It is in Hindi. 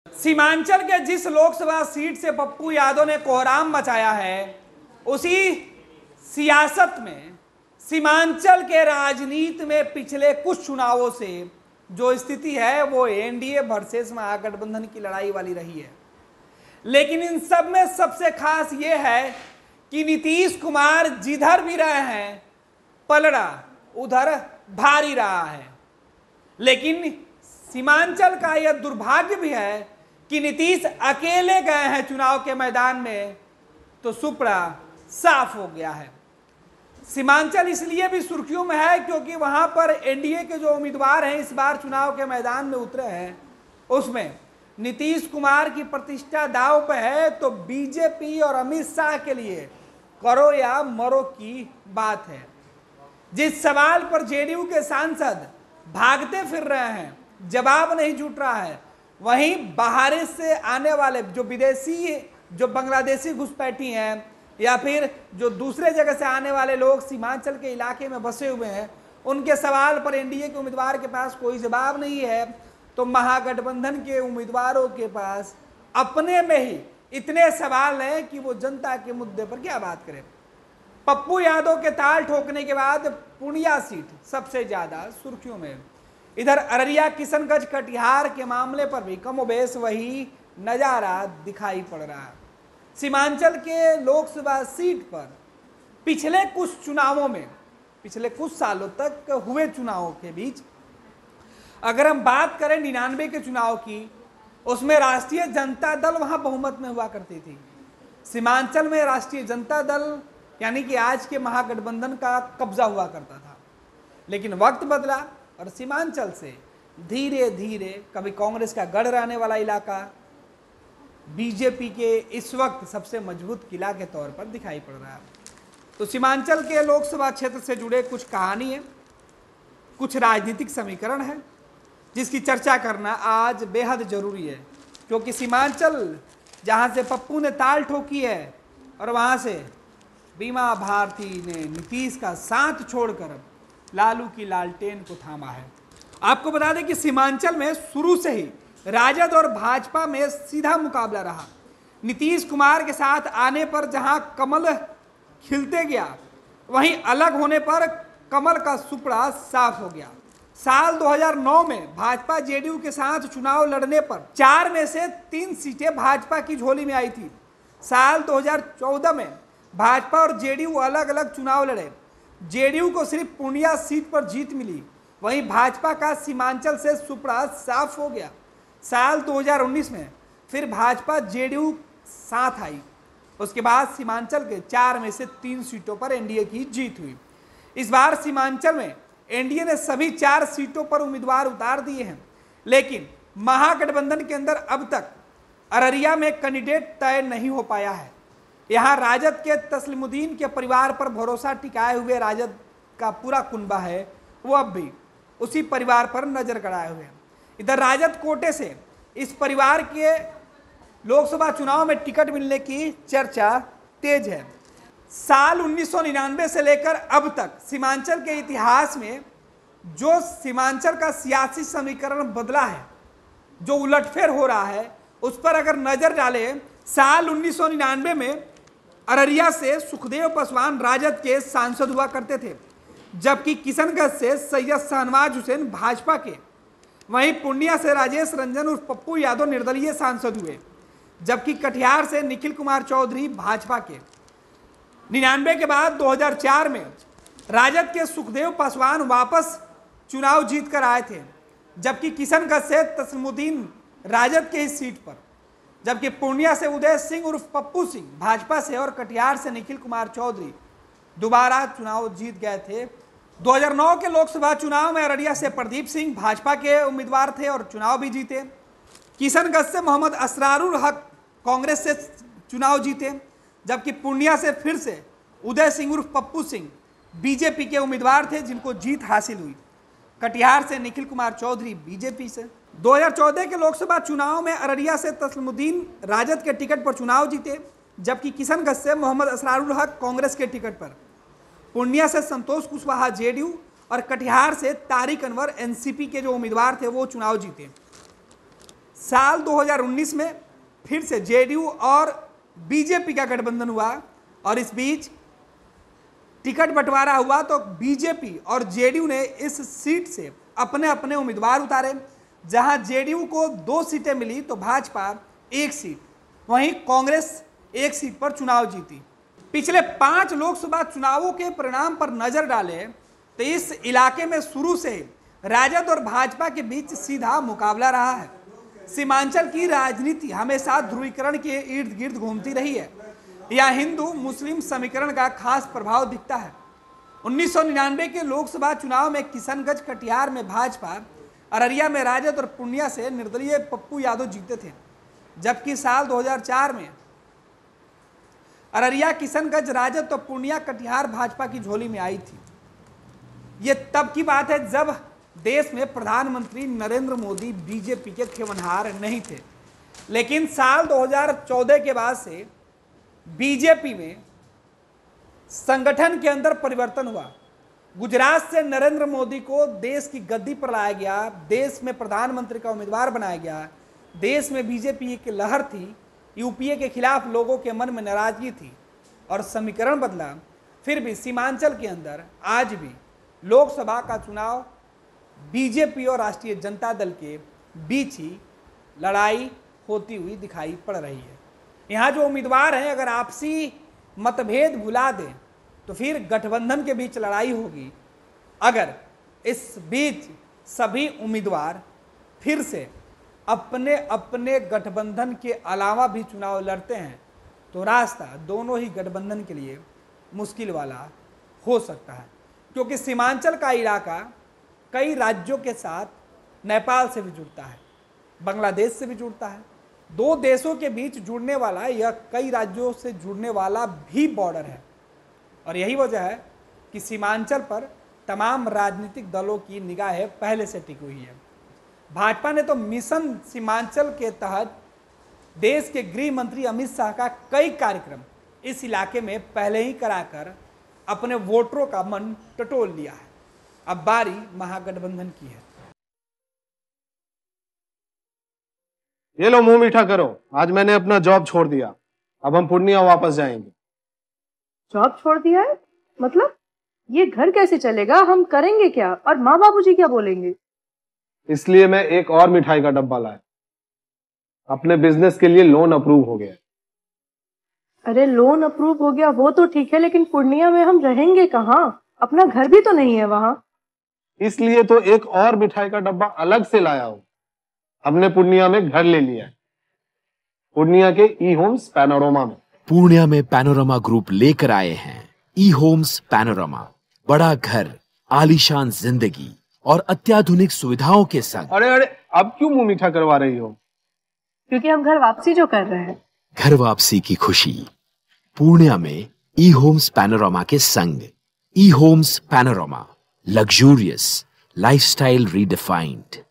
सीमांचल के जिस लोकसभा सीट से पप्पू यादव ने कोहराम मचाया है, उसी सियासत में सीमांचल के राजनीति में पिछले कुछ चुनावों से जो स्थिति है वो एनडीए वर्सेस महागठबंधन की लड़ाई वाली रही है। लेकिन इन सब में सबसे खास ये है कि नीतीश कुमार जिधर भी रहे हैं पलड़ा उधर भारी रहा है। लेकिन सीमांचल का यह दुर्भाग्य भी है कि नीतीश अकेले गए हैं चुनाव के मैदान में तो सुपड़ा साफ हो गया है। सीमांचल इसलिए भी सुर्खियों में है क्योंकि वहां पर एनडीए के जो उम्मीदवार हैं इस बार चुनाव के मैदान में उतरे हैं, उसमें नीतीश कुमार की प्रतिष्ठा दांव पे है। तो बीजेपी और अमित शाह के लिए करो या मरो की बात है। जिस सवाल पर जेडीयू के सांसद भागते फिर रहे हैं, जवाब नहीं जुट रहा है, वहीं बाहर से आने वाले जो विदेशी, जो बांग्लादेशी घुसपैठी हैं या फिर जो दूसरे जगह से आने वाले लोग सीमांचल के इलाके में बसे हुए हैं, उनके सवाल पर एनडीए के उम्मीदवार के पास कोई जवाब नहीं है। तो महागठबंधन के उम्मीदवारों के पास अपने में ही इतने सवाल हैं कि वो जनता के मुद्दे पर क्या बात करें। पप्पू यादव के ताल ठोकने के बाद पूर्णिया सीट सबसे ज्यादा सुर्खियों में। इधर अररिया, किशनगंज, कटिहार के मामले पर भी कमोबेश वही नजारा दिखाई पड़ रहा है। सीमांचल के लोकसभा सीट पर पिछले कुछ चुनावों में, पिछले कुछ सालों तक हुए चुनावों के बीच अगर हम बात करें 99 के चुनाव की, उसमें राष्ट्रीय जनता दल वहां बहुमत में हुआ करती थी। सीमांचल में राष्ट्रीय जनता दल यानी कि आज के महागठबंधन का कब्जा हुआ करता था। लेकिन वक्त बदला और सीमांचल से धीरे धीरे कभी कांग्रेस का गढ़ रहने वाला इलाका बीजेपी के इस वक्त सबसे मजबूत किला के तौर पर दिखाई पड़ रहा है। तो सीमांचल के लोकसभा क्षेत्र से जुड़े कुछ कहानी है, कुछ राजनीतिक समीकरण है जिसकी चर्चा करना आज बेहद जरूरी है। क्योंकि सीमांचल जहां से पप्पू ने ताल ठोकी है और वहां से बीमा भारती ने नीतीश का साथ छोड़कर लालू की लालटेन को थामा है। आपको बता दें कि सीमांचल में शुरू से ही राजद और भाजपा में सीधा मुकाबला रहा। नीतीश कुमार के साथ आने पर जहां कमल खिलते गया, वहीं अलग होने पर कमल का सुपड़ा साफ हो गया। साल 2009 में भाजपा जेडीयू के साथ चुनाव लड़ने पर 4 में से 3 सीटें भाजपा की झोली में आई थी। साल 2014 में भाजपा और जेडीयू अलग अलग चुनाव लड़े। जेडीयू को सिर्फ पूर्णिया सीट पर जीत मिली, वहीं भाजपा का सीमांचल से सुपड़ा साफ हो गया। साल 2019 में फिर भाजपा जेडीयू साथ आई। उसके बाद सीमांचल के 4 में से 3 सीटों पर एनडीए की जीत हुई। इस बार सीमांचल में एनडीए ने सभी 4 सीटों पर उम्मीदवार उतार दिए हैं। लेकिन महागठबंधन के अंदर अब तक अररिया में कैंडिडेट तय नहीं हो पाया है। यहाँ राजद के तस्लीमुद्दीन के परिवार पर भरोसा टिकाए हुए राजद का पूरा कुनबा है, वो अब भी उसी परिवार पर नजर गड़ाए हुए हैं। इधर राजद कोटे से इस परिवार के लोकसभा चुनाव में टिकट मिलने की चर्चा तेज है। साल 1999 से लेकर अब तक सीमांचल के इतिहास में जो सीमांचल का सियासी समीकरण बदला है, जो उलटफेर हो रहा है, उस पर अगर नजर डालें, साल 1999 में अररिया से सुखदेव पासवान राजद के सांसद हुआ करते थे, जबकि किशनगंज से सैयद शाहनवाज हुसैन भाजपा के, वहीं पूर्णिया से राजेश रंजन और पप्पू यादव निर्दलीय सांसद हुए, जबकि कटिहार से निखिल कुमार चौधरी भाजपा के। 99 के बाद 2004 में राजद के सुखदेव पासवान वापस चुनाव जीत कर आए थे, जबकि किशनगंज से तस्लीमुद्दीन राजद के इस सीट पर, जबकि पूर्णिया से उदय सिंह उर्फ पप्पू सिंह भाजपा से और कटिहार से निखिल कुमार चौधरी दोबारा चुनाव जीत गए थे। 2009 के लोकसभा चुनाव में अररिया से प्रदीप सिंह भाजपा के उम्मीदवार थे और चुनाव भी जीते। किशनगंज से मोहम्मद असरारुल हक कांग्रेस से चुनाव जीते, जबकि पूर्णिया से फिर से उदय सिंह उर्फ पप्पू सिंह बीजेपी के उम्मीदवार थे जिनको जीत हासिल हुई। कटिहार से निखिल कुमार चौधरी बीजेपी से। 2014 के लोकसभा चुनाव में अररिया से तस्लीमुद्दीन राजद के टिकट पर चुनाव जीते, जबकि किशनगंज से मोहम्मद असरारुल हक कांग्रेस के टिकट पर। पूर्णिया से संतोष कुशवाहा जेडीयू और कटिहार से तारिक अनवर एनसीपी के जो उम्मीदवार थे वो चुनाव जीते। साल 2019 में फिर से जेडीयू और बीजेपी का गठबंधन हुआ और इस बीच टिकट बंटवारा हुआ तो बीजेपी और जेडीयू ने इस सीट से अपने अपने उम्मीदवार उतारे। जहां जेडीयू को 2 सीटें मिली तो भाजपा 1 सीट, वहीं कांग्रेस 1 सीट पर चुनाव जीती। पिछले 5 लोकसभा चुनावों के परिणाम पर नजर डालें तो इस इलाके में शुरू से राजद और भाजपा के बीच सीधा मुकाबला रहा है। सीमांचल की राजनीति हमेशा ध्रुवीकरण के इर्द गिर्द घूमती रही है। यहाँ हिंदू मुस्लिम समीकरण का खास प्रभाव दिखता है। 1999 के लोकसभा चुनाव में किशनगंज कटिहार में भाजपा, अररिया में राजद और पूर्णिया से निर्दलीय पप्पू यादव जीते थे, जबकि साल 2004 में अररिया किशनगंज राजद तो पूर्णिया कटिहार भाजपा की झोली में आई थी। ये तब की बात है जब देश में प्रधानमंत्री नरेंद्र मोदी बीजेपी के खेवनहार नहीं थे। लेकिन साल 2014 के बाद से बीजेपी में संगठन के अंदर परिवर्तन हुआ। गुजरात से नरेंद्र मोदी को देश की गद्दी पर लाया गया, देश में प्रधानमंत्री का उम्मीदवार बनाया गया। देश में बीजेपी की लहर थी, यूपीए के खिलाफ लोगों के मन में नाराजगी थी और समीकरण बदला। फिर भी सीमांचल के अंदर आज भी लोकसभा का चुनाव बीजेपी और राष्ट्रीय जनता दल के बीच ही लड़ाई होती हुई दिखाई पड़ रही है। यहाँ जो उम्मीदवार हैं अगर आपसी मतभेद भुला दें तो फिर गठबंधन के बीच लड़ाई होगी। अगर इस बीच सभी उम्मीदवार फिर से अपने अपने गठबंधन के अलावा भी चुनाव लड़ते हैं तो रास्ता दोनों ही गठबंधन के लिए मुश्किल वाला हो सकता है, क्योंकि सीमांचल का इलाका कई राज्यों के साथ नेपाल से भी जुड़ता है, बांग्लादेश से भी जुड़ता है। 2 देशों के बीच जुड़ने वाला यह कई राज्यों से जुड़ने वाला भी बॉर्डर है और यही वजह है कि सीमांचल पर तमाम राजनीतिक दलों की निगाहें पहले से टिकी हुई है। भाजपा ने तो मिशन सीमांचल के तहत देश के गृह मंत्री अमित शाह का कई कार्यक्रम इस इलाके में पहले ही कराकर अपने वोटरों का मन टटोल लिया है। अब बारी महागठबंधन की है। ये लो मुंह मीठा करो, आज मैंने अपना जॉब छोड़ दिया, अब हम पूर्णिया वापस जाएंगे। जॉब छोड़ दिया है? मतलब ये घर कैसे चलेगा? हम करेंगे क्या और माँ बाबूजी क्या बोलेंगे? इसलिए मैं एक और मिठाई का डब्बा लाया। अपने बिजनेस के लिए लोन अप्रूव हो गया। अरे लोन अप्रूव हो गया वो तो ठीक है, लेकिन पूर्णिया में हम रहेंगे कहाँ? अपना घर भी तो नहीं है वहां। इसलिए तो एक और मिठाई का डब्बा अलग से लाया हूं। हमने पूर्णिया में घर ले लिया है, पूर्णिया के ई होम्स पैनोरमा में। पूर्णिया में पैनोरमा ग्रुप लेकर आए हैं ई होम्स पैनोरमा। बड़ा घर, आलीशान जिंदगी और अत्याधुनिक सुविधाओं के संग। अरे अब क्यों मुंह मीठा करवा रही हो? क्योंकि हम घर वापसी जो कर रहे हैं। घर वापसी की खुशी पूर्णिया में ई होम्स पैनोरमा के संग। ई Homes Panorama, luxurious lifestyle redefined.